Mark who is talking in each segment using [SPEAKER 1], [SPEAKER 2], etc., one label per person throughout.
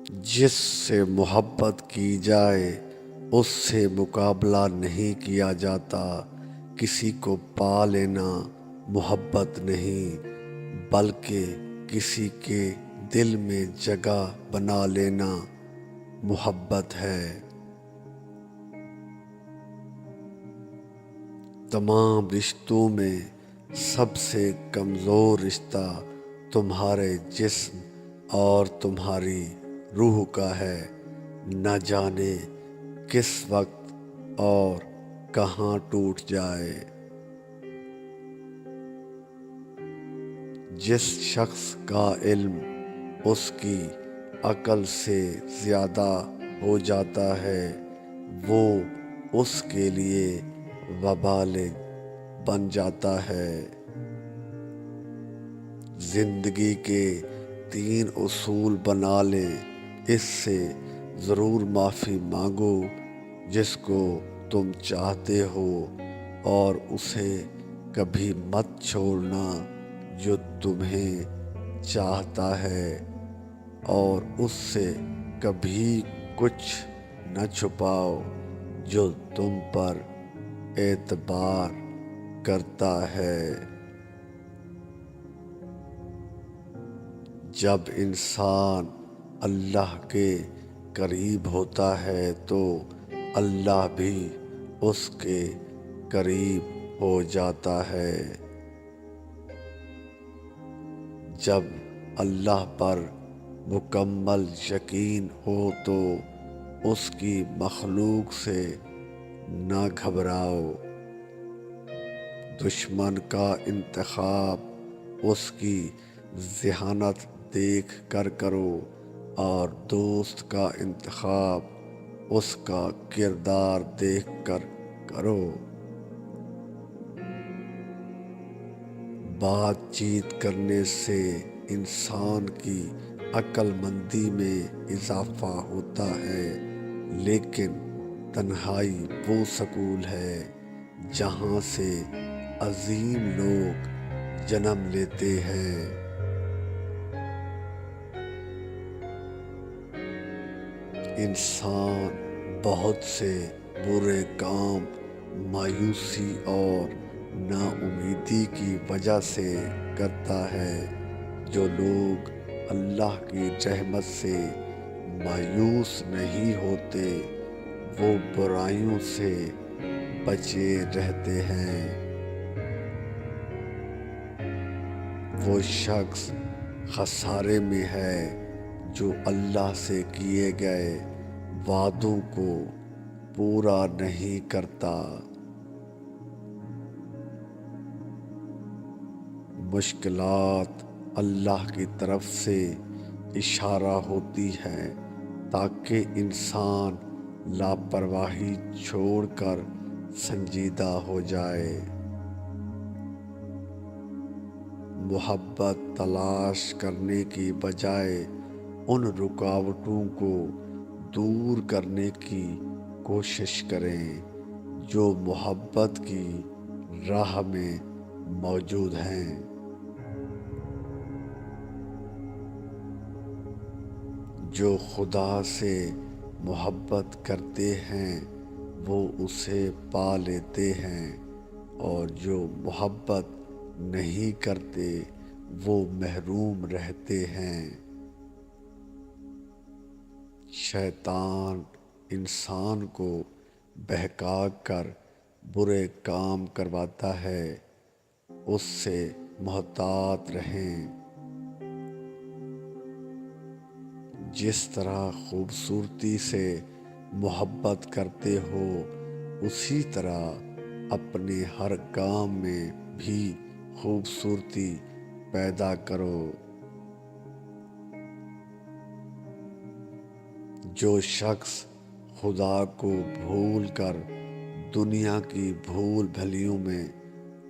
[SPEAKER 1] جس سے محبت کی جائے اس سے مقابلہ نہیں کیا جاتا، کسی کو پا لینا محبت نہیں بلکہ کسی کے دل میں جگہ بنا لینا محبت ہے۔ تمام رشتوں میں سب سے کمزور رشتہ تمہارے جسم اور تمہاری روح کا ہے، نہ جانے کس وقت اور کہاں ٹوٹ جائے۔ جس شخص کا علم اس کی عقل سے زیادہ ہو جاتا ہے وہ اس کے لیے وبال بن جاتا ہے۔ زندگی کے 3 اصول بنا لیں، اس سے ضرور معافی مانگو جس کو تم چاہتے ہو، اور اسے کبھی مت چھوڑنا جو تمہیں چاہتا ہے، اور اس سے کبھی کچھ نہ چھپاؤ جو تم پر اعتبار کرتا ہے۔ جب انسان اللہ کے قریب ہوتا ہے تو اللہ بھی اس کے قریب ہو جاتا ہے۔ جب اللہ پر مکمل یقین ہو تو اس کی مخلوق سے نہ گھبراؤ۔ دشمن کا انتخاب اس کی ذہانت دیکھ کر کرو، اور دوست کا انتخاب اس کا کردار دیکھ کر کرو۔ بات چیت کرنے سے انسان کی عقل مندی میں اضافہ ہوتا ہے، لیکن تنہائی وہ سکول ہے جہاں سے عظیم لوگ جنم لیتے ہیں۔ انسان بہت سے برے کام مایوسی اور نا امیدی کی وجہ سے کرتا ہے۔ جو لوگ اللہ کی رحمت سے مایوس نہیں ہوتے وہ برائیوں سے بچے رہتے ہیں۔ وہ شخص خسارے میں ہے جو اللہ سے کیے گئے وعدوں کو پورا نہیں کرتا۔ مشکلات اللہ کی طرف سے اشارہ ہوتی ہے تاکہ انسان لاپرواہی چھوڑ کر سنجیدہ ہو جائے۔ محبت تلاش کرنے کی بجائے ان رکاوٹوں کو دور کرنے کی کوشش کریں جو محبت کی راہ میں موجود ہیں۔ جو خدا سے محبت کرتے ہیں وہ اسے پا لیتے ہیں، اور جو محبت نہیں کرتے وہ محروم رہتے ہیں۔ شیطان انسان کو بہکا کر برے کام کرواتا ہے، اس سے محتاط رہیں۔ جس طرح خوبصورتی سے محبت کرتے ہو اسی طرح اپنے ہر کام میں بھی خوبصورتی پیدا کرو۔ جو شخص خدا کو بھول کر دنیا کی بھول بھلیوں میں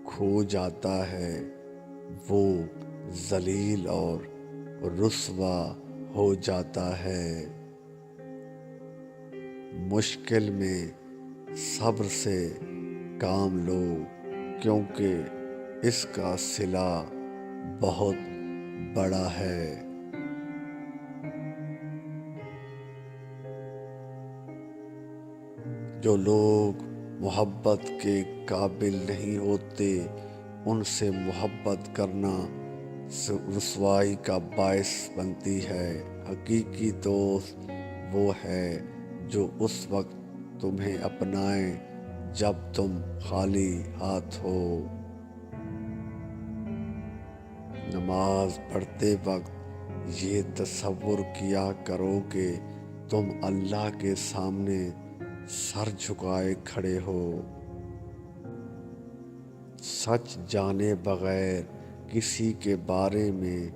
[SPEAKER 1] کھو جاتا ہے وہ ذلیل اور رسوا ہو جاتا ہے۔ مشکل میں صبر سے کام لو کیونکہ اس کا صلہ بہت بڑا ہے۔ جو لوگ محبت کے قابل نہیں ہوتے ان سے محبت کرنا رسوائی کا باعث بنتی ہے۔ حقیقی دوست وہ ہے جو اس وقت تمہیں اپنائے جب تم خالی ہاتھ ہو۔ نماز پڑھتے وقت یہ تصور کیا کرو کہ تم اللہ کے سامنے سر جھکائے کھڑے ہو، سچ جانے بغیر کسی کے بارے میں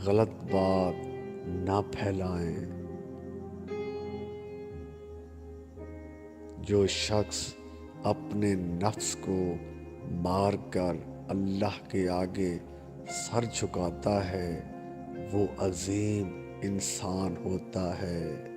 [SPEAKER 1] غلط بات نہ پھیلائیں۔ جو شخص اپنے نفس کو مار کر اللہ کے آگے سر جھکاتا ہے وہ عظیم انسان ہوتا ہے۔